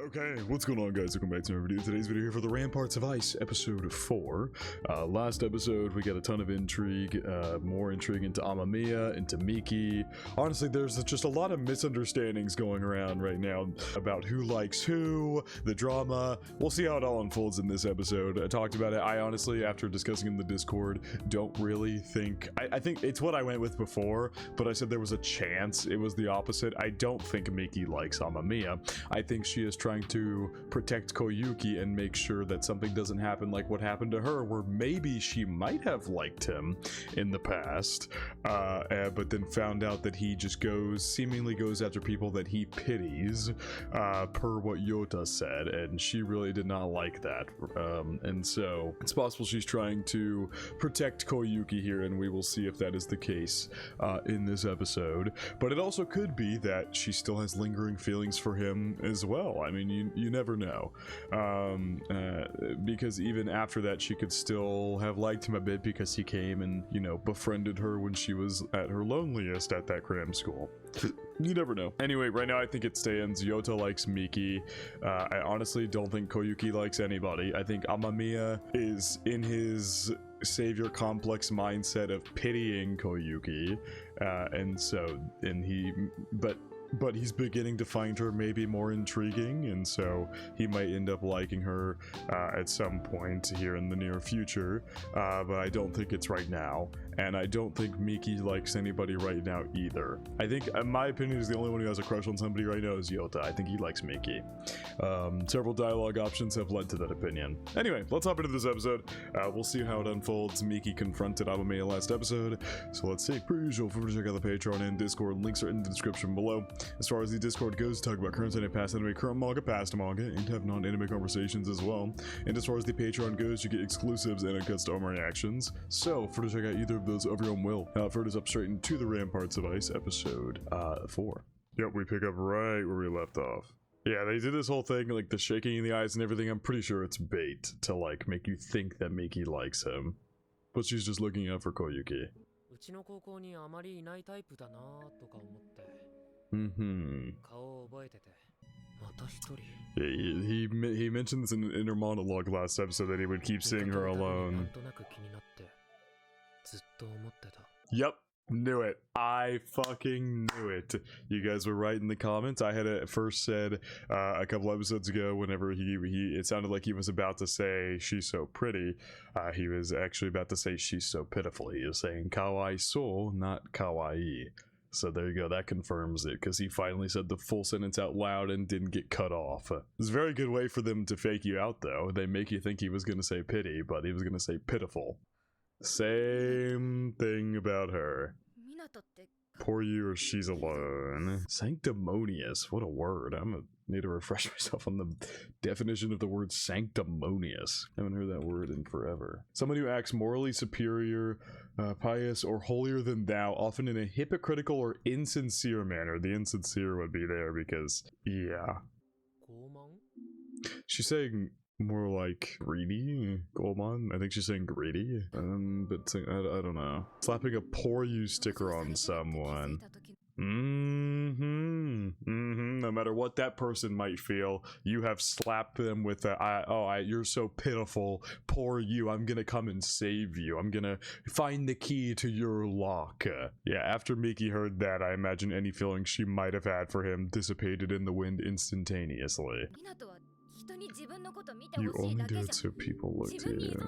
Okay, what's going on, guys? Welcome back to another video. Today's video here for the Ramparts of Ice, episode 4. Last episode, we got a ton of intrigue, more intrigue into AMAMIYA, into Miki. Honestly, there's just a lot of misunderstandings going around right now about who likes who, the drama. We'll see how it all unfolds in this episode. I talked about it. I honestly, after discussing in the Discord, don't really think... I think it's what I went with before, but I said there was a chance it was the opposite. I don't think Miki likes AMAMIYA. I think she is trying to protect Koyuki and make sure that something doesn't happen like what happened to her, where maybe she might have liked him in the past, but then found out that he just seemingly goes after people that he pities, per what Yota said, and she really did not like that. And so it's possible she's trying to protect Koyuki here, and we will see if that is the case in this episode. But it also could be that she still has lingering feelings for him as well. I mean, you never know, because even after that she could still have liked him a bit because he came and, you know, befriended her when she was at her loneliest at that cram school. You never know. Anyway, right now I think it stands. Yota likes Miki. I honestly don't think Koyuki likes anybody. I think AMAMIYA is in his savior complex mindset of pitying Koyuki, but he's beginning to find her maybe more intriguing, and so he might end up liking her at some point here in the near future, but I don't think it's right now, and I don't think Miki likes anybody right now either. I think, in my opinion, is the only one who has a crush on somebody right now is Yota. I think he likes Miki. Several dialogue options have led to that opinion. Anyway, let's hop into this episode. We'll see how it unfolds. Miki confronted AMAMIYA last episode, so let's see. Per usual, feel free to check out the Patreon and Discord. Links are in the description below. As far as the Discord goes, talk about current anime, past anime, current manga, past manga, and have non-anime conversations as well. And as far as the Patreon goes, you get exclusives and uncuts to all my reactions. So, for to check out either of those of your own will. For us up straight into the Ramparts of Ice, episode 4. Yep, we pick up right where we left off. Yeah, they did this whole thing, like the shaking in the eyes and everything. I'm pretty sure it's bait to, like, make you think that Miki likes him. But she's just looking out for Koyuki. Yeah, he mentioned this in an inner monologue last episode that he would keep seeing her alone. Yep, knew it. I fucking knew it. You guys were right in the comments. I had at first said a couple episodes ago, whenever it sounded like he was about to say she's so pretty, he was actually about to say she's so pitiful. He was saying kawaii so, not kawaii. So there you go, that confirms it, because he finally said the full sentence out loud and didn't get cut off. It's a very good way for them to fake you out, though. They make you think he was going to say pity, but he was going to say pitiful. Same thing about her. Poor you, or she's alone. Sanctimonious, what a word. I'm gonna need to refresh myself on the definition of the word sanctimonious. I haven't heard that word in forever. Someone who acts morally superior, pious, or holier than thou, often in a hypocritical or insincere manner. The insincere would be there because, yeah. She's saying more like greedy, Goldman. I think she's saying greedy, but I don't know. Slapping a poor you sticker on someone. No matter what that person might feel, you have slapped them with a, you're so pitiful, poor you, I'm gonna come and save you. I'm gonna find the key to your lock. Yeah, after Miki heard that, I imagine any feeling she might have had for him dissipated in the wind instantaneously. You only do it so people look to you.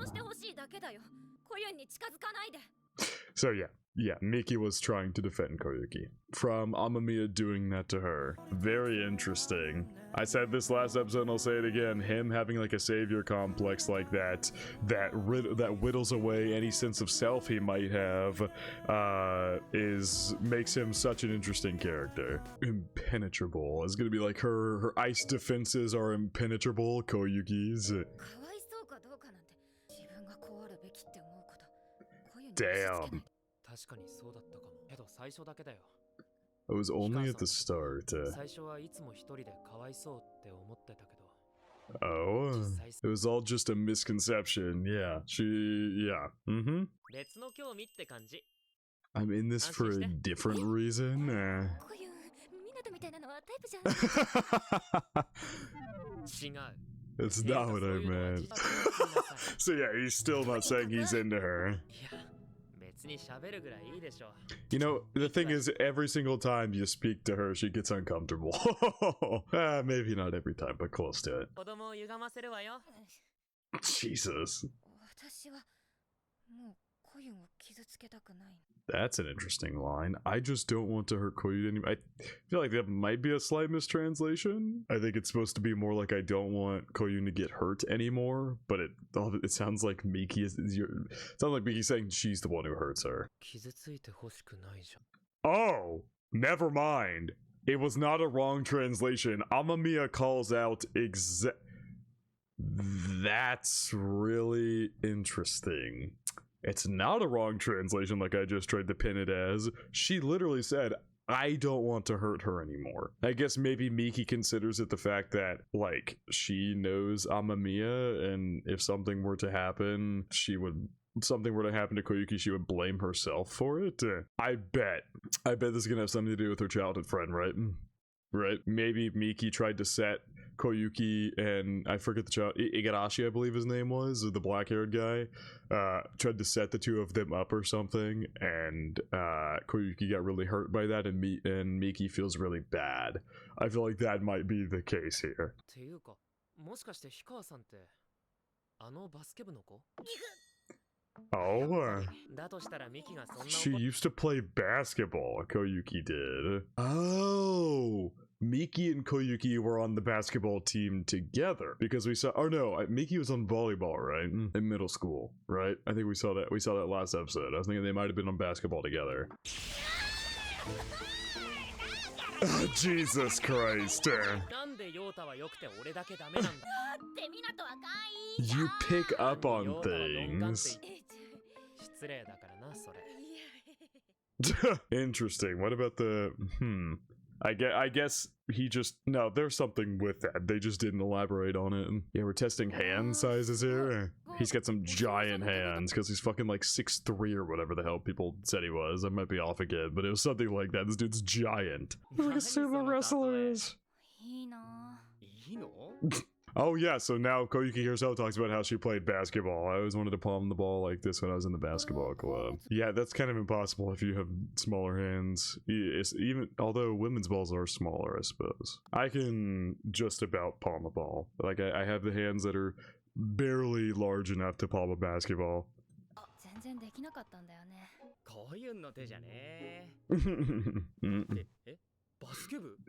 So yeah, Miki was trying to defend Koyuki from AMAMIYA doing that to her. Very interesting. I said this last episode and I'll say it again. Him having like a savior complex like that whittles away any sense of self he might have, makes him such an interesting character. Impenetrable. It's gonna be like her ice defenses are impenetrable, Koyuki's. Damn. It was only at the start. Oh, it was all just a misconception. Yeah, I'm in this for a different reason. It's not what I meant. So yeah, he's still not saying he's into her. You know, the thing is, every single time you speak to her, she gets uncomfortable. Maybe not every time, but close to it. Jesus. That's an interesting line. I just don't want to hurt Koyu anymore. I feel like that might be a slight mistranslation. I think it's supposed to be more like I don't want Koyu to get hurt anymore, but it sounds like Miki is it sounds like Miki's saying she's the one who hurts her. Oh, never mind. It was not a wrong translation. AMAMIYA calls out That's really interesting. It's not a wrong translation like I just tried to pin it as. She literally said, I don't want to hurt her anymore. I guess maybe Miki considers it the fact that, like, she knows AMAMIYA, and if something were to happen, something were to happen to Koyuki, she would blame herself for it. I bet this is gonna have something to do with her childhood friend, right? Right? Maybe Miki tried to set Koyuki and I forget the child, Igarashi I believe his name was, the black-haired guy, tried to set the two of them up or something, and Koyuki got really hurt by that, and Miki feels really bad. I feel like that might be the case here. Oh, she used to play basketball, Koyuki did. Oh, Miki and Koyuki were on the basketball team together because we saw, no, Miki was on volleyball, right? In middle school, right? I think we saw that last episode. I was thinking they might have been on basketball together. Oh, Jesus Christ. You pick up on things. Interesting. What about the I guess he just, no, there's something with that. They just didn't elaborate on it. Yeah, we're testing hand sizes here. He's got some giant hands because he's fucking like 6'3" or whatever the hell people said he was. I might be off again, but it was something like that. This dude's giant. He's like a sumo wrestler. Oh yeah, so now Koyuki herself talks about how she played basketball. I always wanted to palm the ball like this when I was in the basketball club. Yeah, that's kind of impossible if you have smaller hands. Although women's balls are smaller, I suppose. I can just about palm a ball. Like I have the hands that are barely large enough to palm a basketball.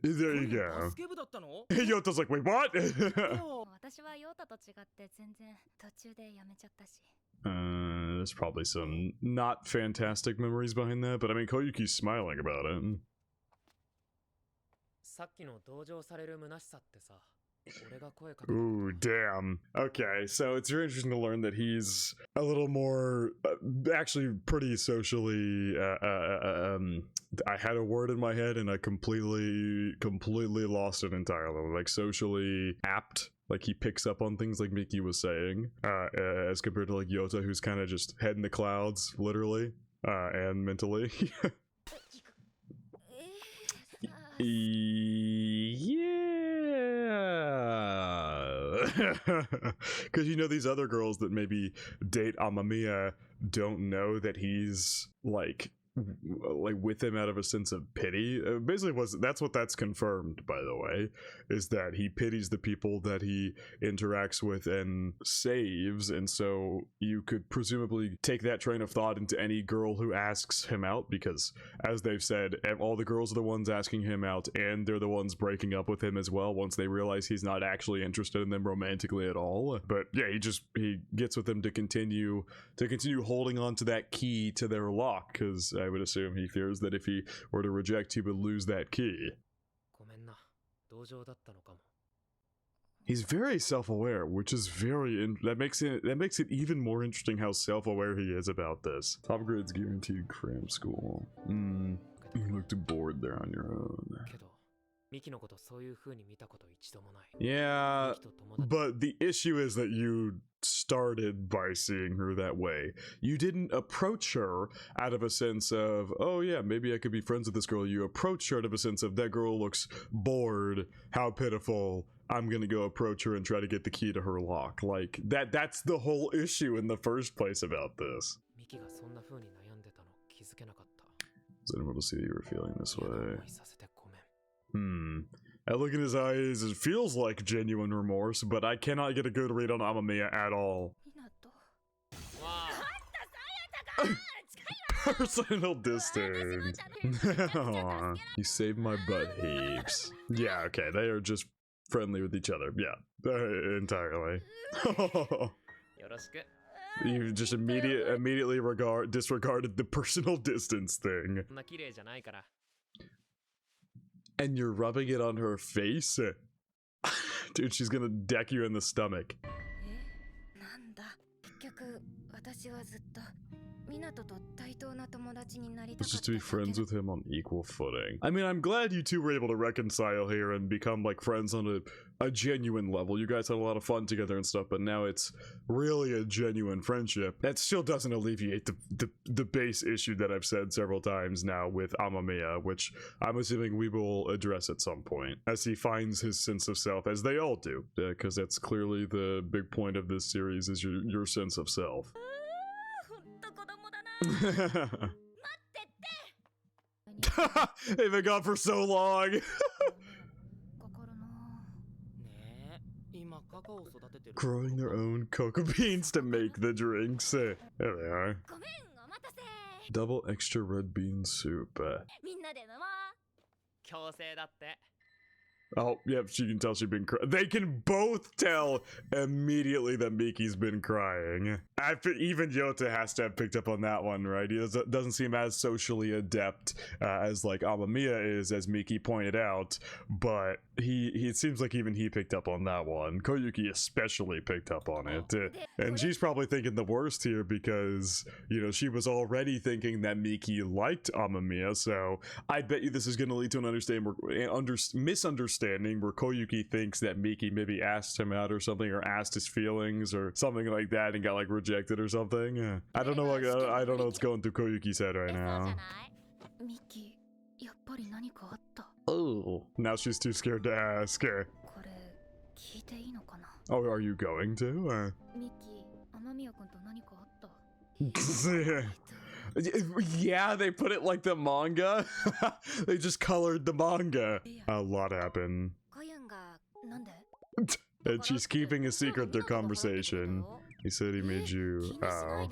There you go. Yota's like, wait, what? There's probably some not fantastic memories behind that, but I mean, Koyuki's smiling about it. Ooh, damn. Okay, so it's very interesting to learn that he's a little more, actually pretty socially, I had a word in my head and I completely lost it entirely. Like socially apt, like he picks up on things like Miki was saying, as compared to like Yota, who's kind of just head in the clouds, literally, and mentally. Yeah, because you know these other girls that maybe date AMAMIYA don't know that he's like with him out of a sense of pity. Basically that's what that's confirmed, by the way, is that he pities the people that he interacts with and saves. And so you could presumably take that train of thought into any girl who asks him out, because as they've said, all the girls are the ones asking him out, and they're the ones breaking up with him as well once they realize he's not actually interested in them romantically at all. But yeah, he gets with them to continue holding on to that key to their lock, because I would assume he fears that if he were to reject, he would lose that key. He's very self-aware, which is that makes it even more interesting how self-aware he is about this. Top grade's guaranteed cram school. You looked bored there on your own. Yeah, but the issue is that you started by seeing her that way. You didn't approach her out of a sense of, oh yeah, maybe I could be friends with this girl. You approached her out of a sense of, that girl looks bored, how pitiful, I'm gonna go approach her and try to get the key to her lock. Like, that's the whole issue in the first place about this. It's unable to see that you were feeling this way. I look in his eyes, it feels like genuine remorse, but I cannot get a good read on AMAMIYA at all. Personal distance. You saved my butt heaps. Yeah, okay, they are just friendly with each other. Yeah, entirely. You just immediately disregarded the personal distance thing. And you're rubbing it on her face? Dude, she's gonna deck you in the stomach. It's just to be friends with him on equal footing. I mean, I'm glad you two were able to reconcile here and become like friends on a genuine level. You guys had a lot of fun together and stuff, but now it's really a genuine friendship. That still doesn't alleviate the base issue that I've said several times now with AMAMIYA, which I'm assuming we will address at some point as he finds his sense of self, as they all do, because that's clearly the big point of this series, is your sense of self. They've been gone for so long. Growing their own cocoa beans to make the drinks. There they are. Double extra red bean soup. Oh, yep, she can tell she's been crying. They can both tell immediately that Miki's been crying. Even Yota has to have picked up on that one, right? He doesn't seem as socially adept as like AMAMIYA is, as Miki pointed out, but it seems like even he picked up on that one. Koyuki especially picked up on it. And she's probably thinking the worst here because, you know, she was already thinking that Miki liked AMAMIYA, so I bet you this is going to lead to an misunderstanding where Koyuki thinks that Miki maybe asked him out or something, or asked his feelings or something like that and got like rejected or something. I don't know. I don't know what's going through Koyuki's head right now. Oh, now she's too scared to ask. Oh, are you going to? Yeah, they put it like the manga. They just colored the manga. A lot happened. And she's keeping a secret their conversation. He said he made you. Oh.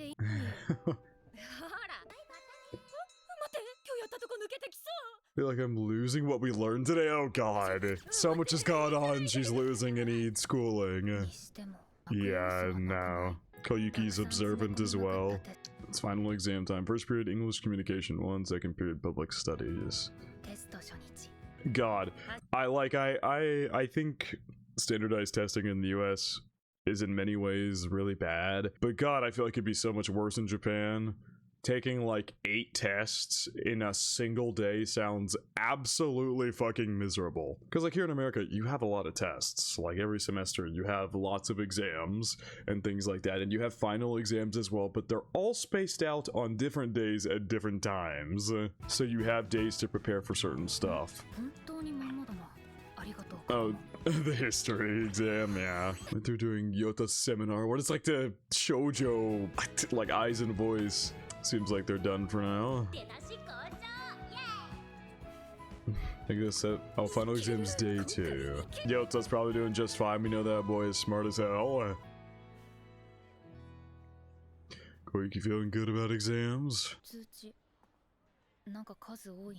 I feel like I'm losing what we learned today. Oh god. So much has gone on. She's losing any schooling. Yeah, no. Koyuki's observant as well. It's final exam time. First period English communication 1, second period public studies. God, I think standardized testing in the US is in many ways really bad, but god, I feel like it'd be so much worse in Japan. Taking like 8 tests in a single day sounds absolutely fucking miserable. Because like here in America, you have a lot of tests. Like every semester, you have lots of exams and things like that. And you have final exams as well, but they're all spaced out on different days at different times. So you have days to prepare for certain stuff. Oh, the history exam, yeah. They're doing Yota's seminar. What is like the shoujo, like eyes and voice. Seems like they're done for now. I guess that. Oh, final exams day 2. Yota's probably doing just fine. We know that boy is smart as hell. Koyuki feeling good about exams?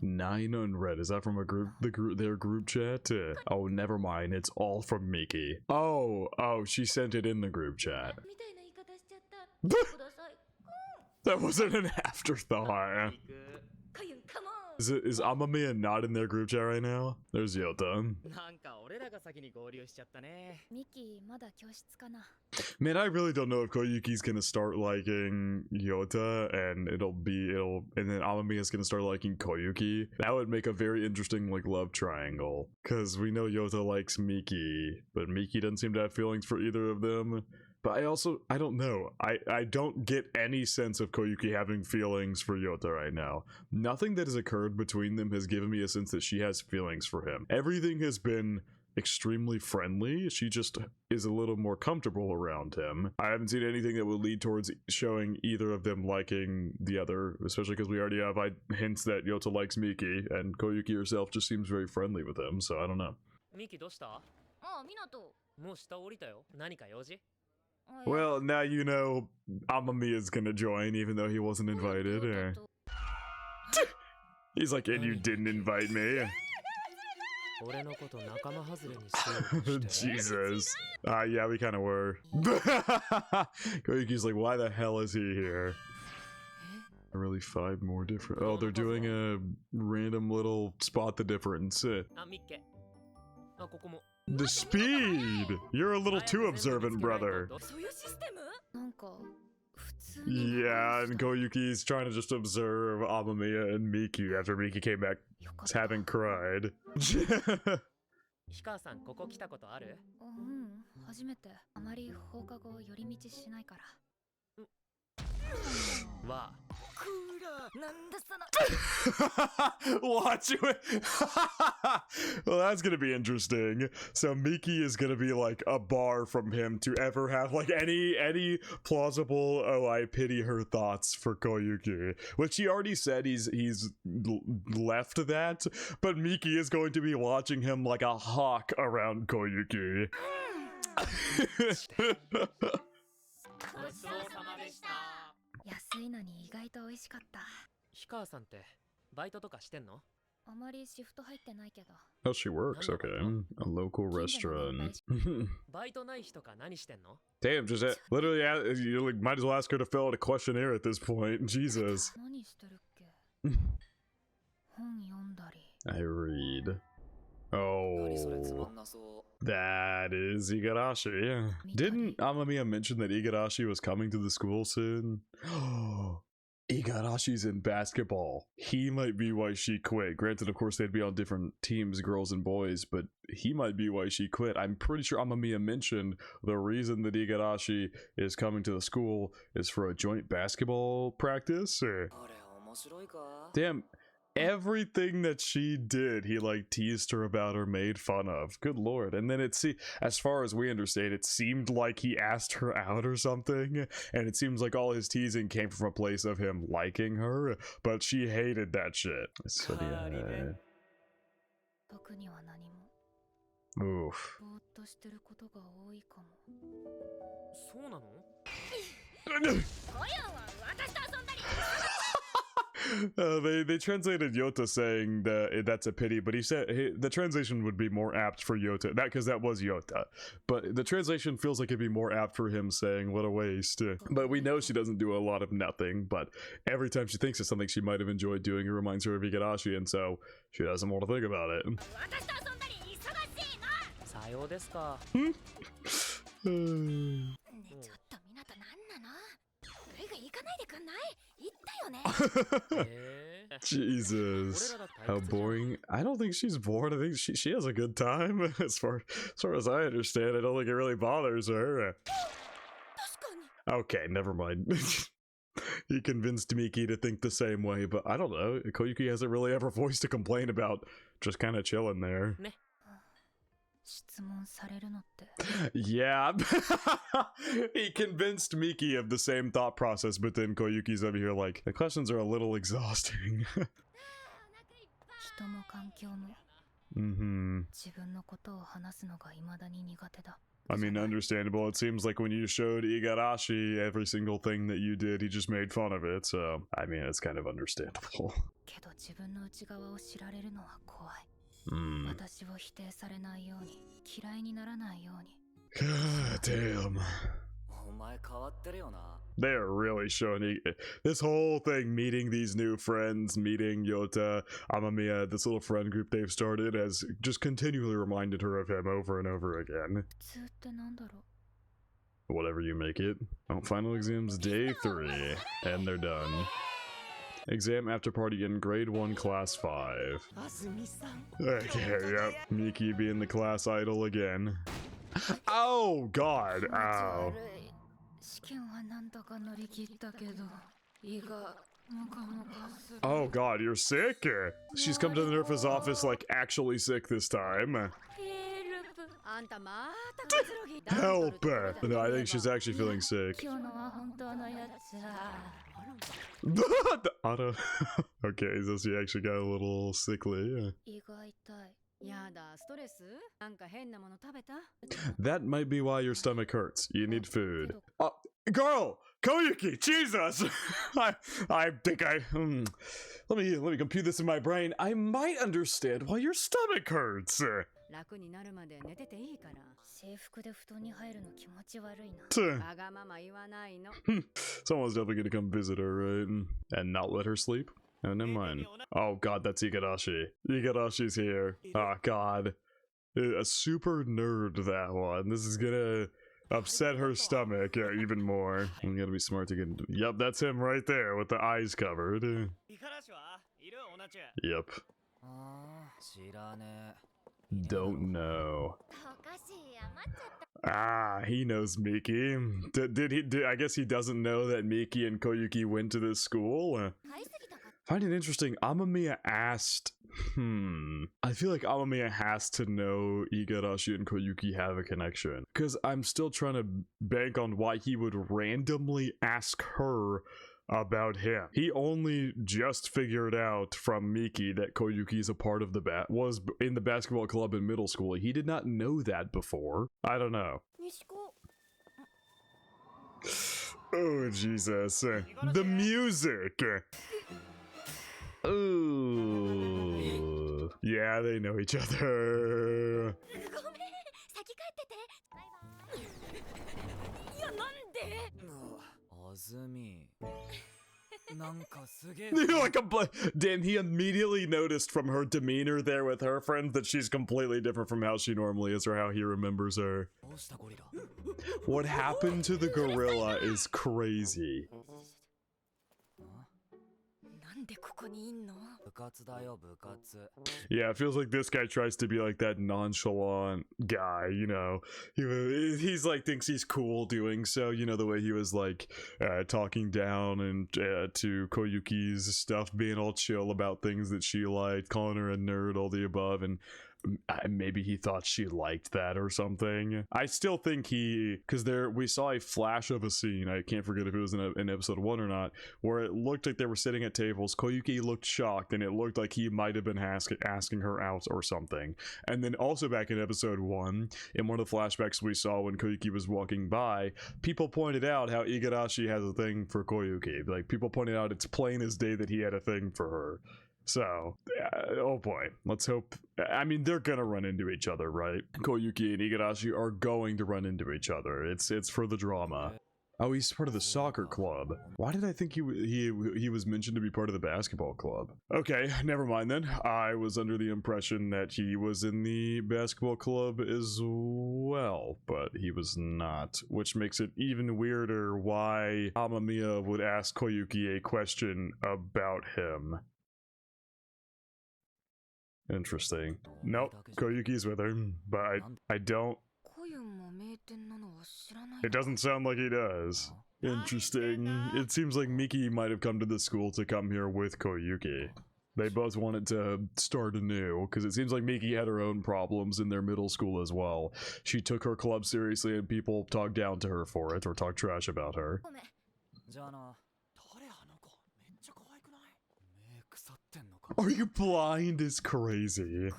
9 unread. Is that from a group? Their group chat? Oh, never mind. It's all from Miki. Oh, she sent it in the group chat. That wasn't an afterthought. Is AMAMIYA not in their group chat right now? There's Yota. Man, I really don't know if Koyuki's gonna start liking Yota and and then AMAMIYA's gonna start liking Koyuki. That would make a very interesting like love triangle. Cause we know Yota likes Miki, but Miki doesn't seem to have feelings for either of them. But I don't know. I don't get any sense of Koyuki having feelings for Yota right now. Nothing that has occurred between them has given me a sense that she has feelings for him. Everything has been extremely friendly. She just is a little more comfortable around him. I haven't seen anything that would lead towards showing either of them liking the other, especially because we already have hints that Yota likes Miki, and Koyuki herself just seems very friendly with him, so I don't know. Miki, どうした？あ、Minato。もう下降りたよ。何か用事？ Well, now you know Amamiya's gonna join, even though he wasn't invited. He's like, and you didn't invite me. Jesus. Yeah, we kind of were. Koyuki's like, why the hell is he here? Really 5 more different. Oh, they're doing a random little spot the difference. The speed! You're a little too observant, brother. Yeah, and Koyuki's trying to just observe Amamiya and Miki after Miki came back having cried. Watch it. Well, that's gonna be interesting. So Miki is gonna be like a bar from him to ever have like any plausible "oh, I pity her" thoughts for Koyuki, which he already said he's left that, but Miki is going to be watching him like a hawk around Koyuki. 安いのに意外と美味しかった。氷川さんってバイトとかしてんの？あまりシフト入ってないけど。Oh, she works. Okay, a local restaurant. バイトない日とか何してんの？ Damn, just literally, you like might as well ask her to fill out a questionnaire at this point. Jesus. 何してるっけ？本読んだり。I read. Oh, that is Igarashi. Didn't Amamiya mention that Igarashi was coming to the school soon? Igarashi's in basketball. He might be why she quit. Granted, of course, they'd be on different teams, girls and boys, but he might be why she quit. I'm pretty sure Amamiya mentioned the reason that Igarashi is coming to the school is for a joint basketball practice. Damn. Everything that she did, he like teased her about or made fun of. Good lord. And then as far as we understand, it seemed like he asked her out or something, and it seems like all his teasing came from a place of him liking her, but she hated that shit. So yeah. Oof. They translated Yota saying that that's a pity, but he said the translation would be more apt for Yota, because that was Yota, but the translation feels like it'd be more apt for him saying what a waste. But we know she doesn't do a lot of nothing, but every time she thinks of something she might have enjoyed doing, it reminds her of Igarashi, and so she doesn't want to think about it. Jesus, how boring. I don't think she's bored. I think she has a good time. As far as I understand, I don't think it really bothers her. Okay, never mind. He convinced Miki to think the same way, but I don't know. Koyuki hasn't really ever voiced a complaint about just kind of chilling there. Yeah. He convinced Miki of the same thought process, but then Koyuki's over here like, the questions are a little exhausting. I mean, understandable. It seems like when you showed Igarashi every single thing that you did, he just made fun of it, so I mean, it's kind of understandable. Damn. They're really showing this whole thing, meeting these new friends, meeting Yota, Amamiya, this little friend group they've started, has just continually reminded her of him over and over again. Whatever you make it. Oh, final exams day 3, and they're done. Exam after party in grade 1 class 5. Okay, yep. Miki being the class idol again. Oh god, ow. Oh god, you're sick? She's come to the nurse's office like actually sick this time. Help her! No, I think she's actually feeling sick. 今日のは本当のやつだ The auto. Okay, so she actually got a little sickly. 胃が痛い That might be why your stomach hurts. You need food. Girl! Koyuki! Jesus! I think let me compute this in my brain. I might understand why your stomach hurts. 楽になるまで寝てていいから制服で布団に入るの気持ち悪いな Someone's definitely gonna come visit her, right? And not let her sleep? Oh, never mind. Oh god, that's Igarashi. Igarashi's here. Oh god. A super nerd, that one. This is gonna upset her stomach even more. I'm gonna be smart to get into... Yep, that's him right there with the eyes covered. Yep. Don't know. Ah, he knows Miki. I guess he doesn't know that Miki and Koyuki went to this school. Find it interesting. AMAMIYA asked... I feel like AMAMIYA has to know Igarashi and Koyuki have a connection. Because I'm still trying to bank on why he would randomly ask her about him. He only just figured out from Miki that Koyuki is a part of the was in the basketball club in middle school. He did not know that before. I don't know. Oh, Jesus. The music! Ooh. Yeah, they know each other. Like damn, he immediately noticed from her demeanor there with her friends that she's completely different from how she normally is or how he remembers her. What happened to the gorilla is crazy. Yeah, it feels like this guy tries to be like that nonchalant guy, you know. He's like thinks he's cool doing so, you know, the way he was like talking down and to Koyuki's stuff, being all chill about things that she liked, calling her a nerd, all the above, and maybe he thought she liked that or something. I still think because we saw a flash of a scene, I can't forget if it was in episode 1 or not, where it looked like they were sitting at tables. Koyuki looked shocked and it looked like he might have been asking her out or something. And then also back in episode 1, in one of the flashbacks we saw when Koyuki was walking by, people pointed out how Igarashi has a thing for Koyuki. Like, people pointed out it's plain as day that he had a thing for her. So, oh boy, let's hope. I mean, they're gonna run into each other, right? Koyuki and Igarashi are going to run into each other. It's for the drama. Oh, he's part of the soccer club. Why did I think he was mentioned to be part of the basketball club? Okay, never mind then. I was under the impression that he was in the basketball club as well, but he was not, which makes it even weirder why AMAMIYA would ask Koyuki a question about him. Interesting. Nope, Koyuki's with her, but I don't... It doesn't sound like he does. Interesting. It seems like Miki might have come to the school to come here with Koyuki. They both wanted to start anew, because it seems like Miki had her own problems in their middle school as well. She took her club seriously and people talked down to her for it, or talked trash about her. Are you blind? Is crazy.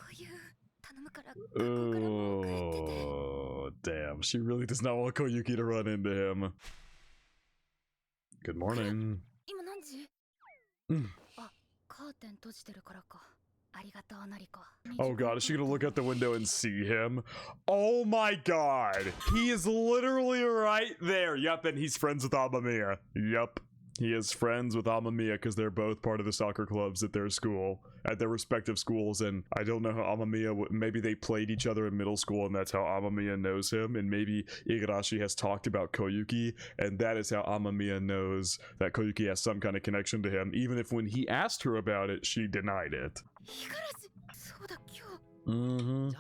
Oh, damn. She really does not want Koyuki to run into him. Good morning. Oh god, is she gonna look out the window and see him? Oh my god! He is literally right there! Yep, and he's friends with AMAMIYA. Yep. He is friends with AMAMIYA because they're both part of the soccer clubs at their school, at their respective schools, and I don't know how AMAMIYA, maybe they played each other in middle school and that's how AMAMIYA knows him, and maybe Igarashi has talked about Koyuki, and that is how AMAMIYA knows that Koyuki has some kind of connection to him, even if when he asked her about it, she denied it. Mm-hmm.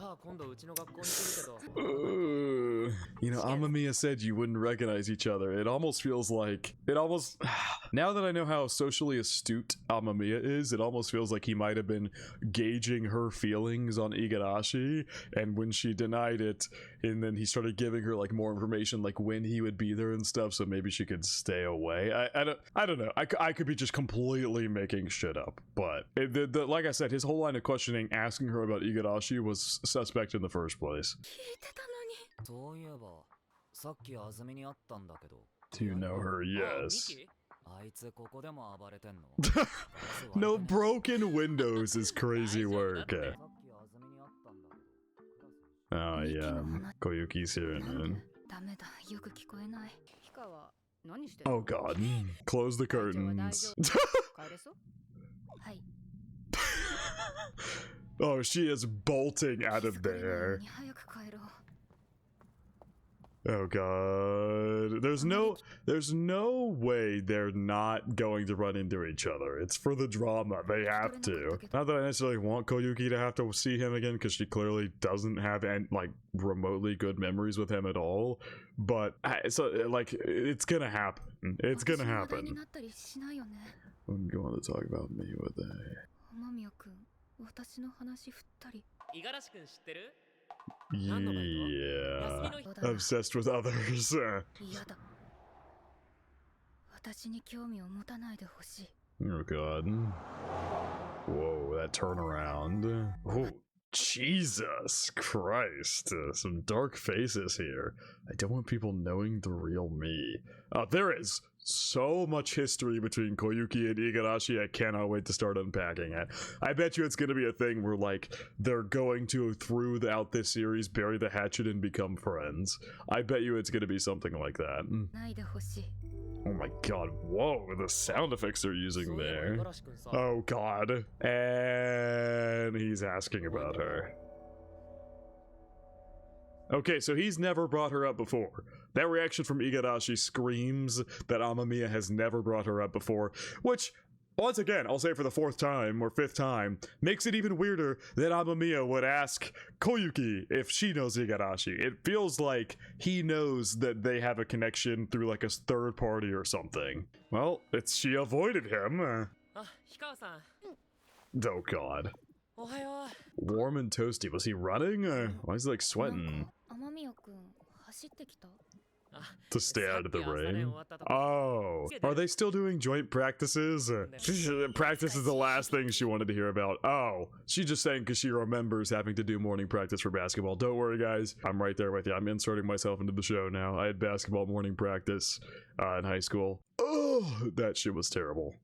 You know, AMAMIYA said you wouldn't recognize each other. It almost feels like now that I know how socially astute AMAMIYA is, it almost feels like he might have been gauging her feelings on Igarashi, and when she denied it, and then he started giving her like more information, like when he would be there and stuff, so maybe she could stay away. I don't know. I could be just completely making shit up, but like I said, his whole line of questioning, asking her about Igarashi, was suspect in the first place. Do you know her? Yes. No, broken windows is crazy work. Oh yeah, Koyuki's here, man. Oh god. Close the curtains. Oh, she is bolting out of there. Oh god. There's no way they're not going to run into each other. It's for the drama. They have to. Not that I necessarily want Koyuki to have to see him again, because she clearly doesn't have any, like, remotely good memories with him at all. But so like, it's gonna happen. It's gonna happen. I'm going to talk about me with Yeah. Obsessed with others. Oh god. Whoa, that turnaround. Oh, Jesus Christ. Some dark faces here. I don't want people knowing the real me. There is so much history between Koyuki and Igarashi. I cannot wait to start unpacking it. I bet you it's going to be a thing where, like, they're going to, throughout this series, bury the hatchet and become friends. I bet you it's going to be something like that. Oh my god, whoa, the sound effects they're using there. Oh god. And he's asking about her. Okay, so he's never brought her up before. That reaction from Igarashi screams that AMAMIYA has never brought her up before, which, once again, I'll say for the 4th time or 5th time, makes it even weirder that AMAMIYA would ask Koyuki if she knows Igarashi. It feels like he knows that they have a connection through like a third party or something. Well, she avoided him. Oh god. Warm and toasty. Was he running? Why is he like sweating? To stay out of the rain? Oh, are they still doing joint practices? Practice is the last thing she wanted to hear about. Oh, she's just saying because she remembers having to do morning practice for basketball. Don't worry, guys. I'm right there with you. I'm inserting myself into the show now. I had basketball morning practice in high school. Oh, that shit was terrible.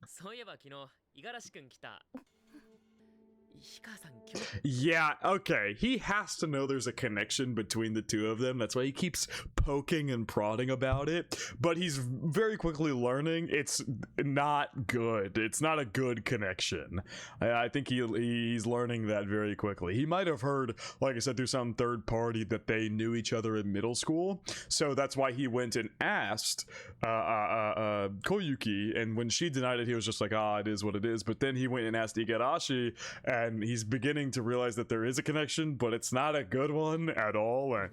Yeah, okay. He has to know there's a connection between the two of them. That's why he keeps poking and prodding about it. But he's very quickly learning it's not good. It's not a good connection. I think he's learning that very quickly. He might have heard, like I said, through some third party that they knew each other in middle school. So that's why he went and asked Koyuki. And when she denied it, he was just like, it is what it is. But then he went and asked Igarashi, and he's beginning to realize that there is a connection, but it's not a good one at all. You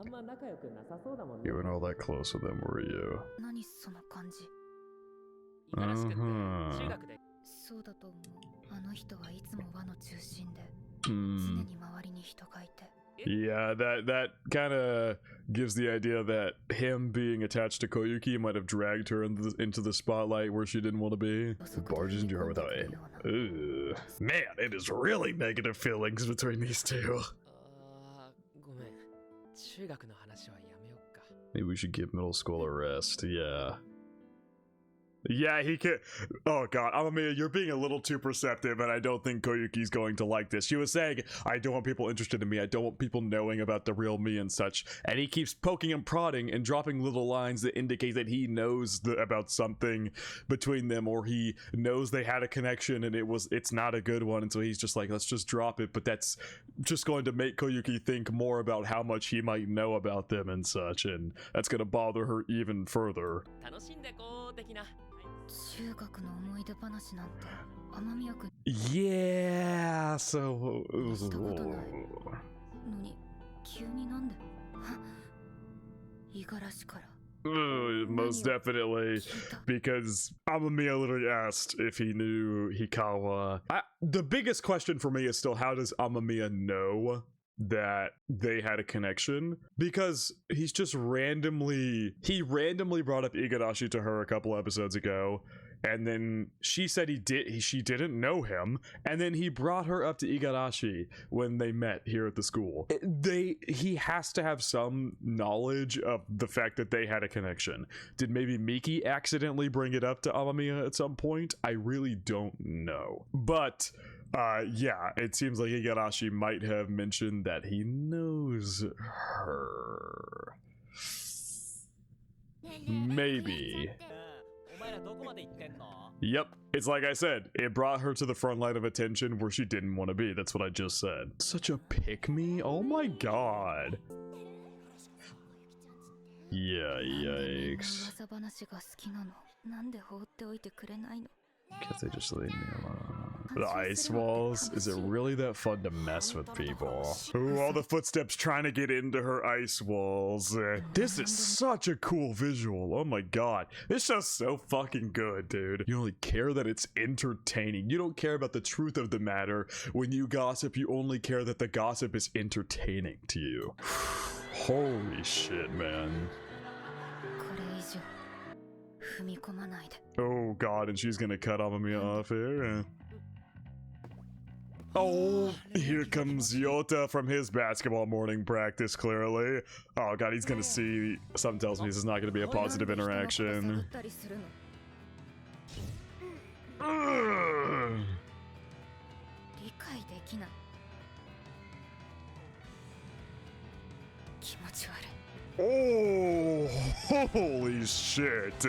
weren't all that close with him, were you? Yeah, that kind of gives the idea that him being attached to Koyuki might have dragged her into the spotlight where she didn't want to be. It barges into her without it. Man, it is really negative feelings between these two. Maybe we should give middle school a rest, yeah. Yeah, he could. Oh god, AMAMIYA, you're being a little too perceptive, and I don't think Koyuki's going to like this. She was saying, I don't want people interested in me, I don't want people knowing about the real me and such. And he keeps poking and prodding and dropping little lines that indicate that he knows about something between them, or he knows they had a connection and it's not a good one, and so he's just like, let's just drop it. But that's just going to make Koyuki think more about how much he might know about them and such, and that's going to bother her even further. Yeah, so のに急になんで五十嵐から Most definitely, because Amamiya literally asked if he knew Hikawa. The biggest question for me is still, how does Amamiya know that they had a connection? Because he randomly brought up Igarashi to her a couple episodes ago, and then she said she didn't know him, and then he brought her up to Igarashi when they met here at the school. He has to have some knowledge of the fact that they had a connection. Did maybe Miki accidentally bring it up to Amamiya at some point? I really don't know. But yeah, it seems like Igarashi might have mentioned that he knows her. Maybe. Yep, it's like I said, it brought her to the front line of attention where she didn't want to be. That's what I just said. Such a pick-me? Oh my god. Yeah, yikes. Can't they just leave me alone? The ice walls? Is it really that fun to mess with people? Ooh, all the footsteps trying to get into her ice walls. This is such a cool visual. Oh my god. This show's so fucking good, dude. You only care that it's entertaining. You don't care about the truth of the matter. When you gossip, you only care that the gossip is entertaining to you. Holy shit, man. Oh god, and she's gonna cut Amamiya off here. Oh, here comes Yota from his basketball morning practice, clearly. Oh god, he's gonna see. Something tells me this is not gonna be a positive interaction. Oh, holy shit.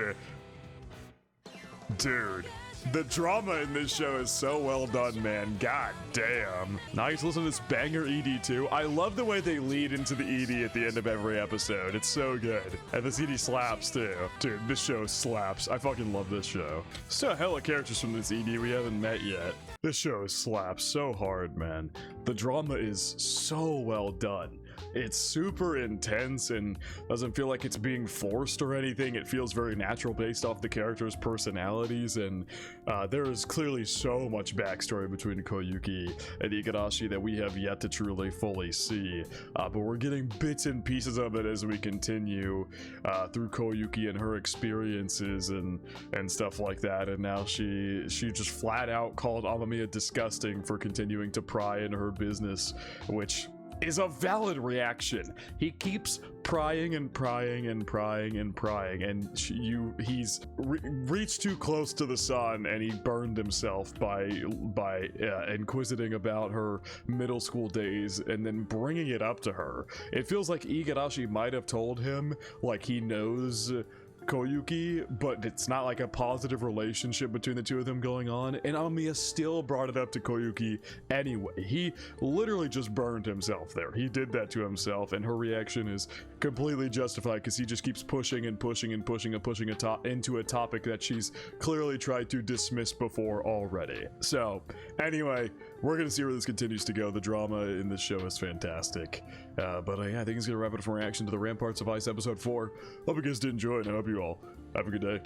Dude, the drama in this show is so well done, man. God damn. Nice. Listen to this banger ED too. I love the way they lead into the ED at the end of every episode. It's so good. And this ED slaps too. Dude, this show slaps. I fucking love this show. Still hella characters from this ED we haven't met yet. This show slaps so hard, man. The drama is so well done. It's super intense and doesn't feel like it's being forced or anything. It feels very natural based off the characters' personalities, and there is clearly so much backstory between Koyuki and Igarashi that we have yet to truly fully see. But we're getting bits and pieces of it as we continue through Koyuki and her experiences and stuff like that. And now she just flat out called Amamiya disgusting for continuing to pry into her business, which is a valid reaction. He keeps prying and prying and prying and prying, and he's reached too close to the sun, and he burned himself by inquisiting about her middle school days and then bringing it up to her. It feels like Igarashi might have told him, like, he knows Koyuki, but it's not like a positive relationship between the two of them going on, and Amamiya still brought it up to Koyuki anyway. He literally just burned himself there. He did that to himself, and her reaction is completely justified because he just keeps pushing and pushing and pushing and pushing into a topic that she's clearly tried to dismiss before already. So anyway, we're gonna see where this continues to go. The drama in this show is fantastic. But yeah, I think it's gonna wrap it up for reaction to the Ramparts of Ice episode 4. Hope you guys did enjoy, and I hope you all have a good day.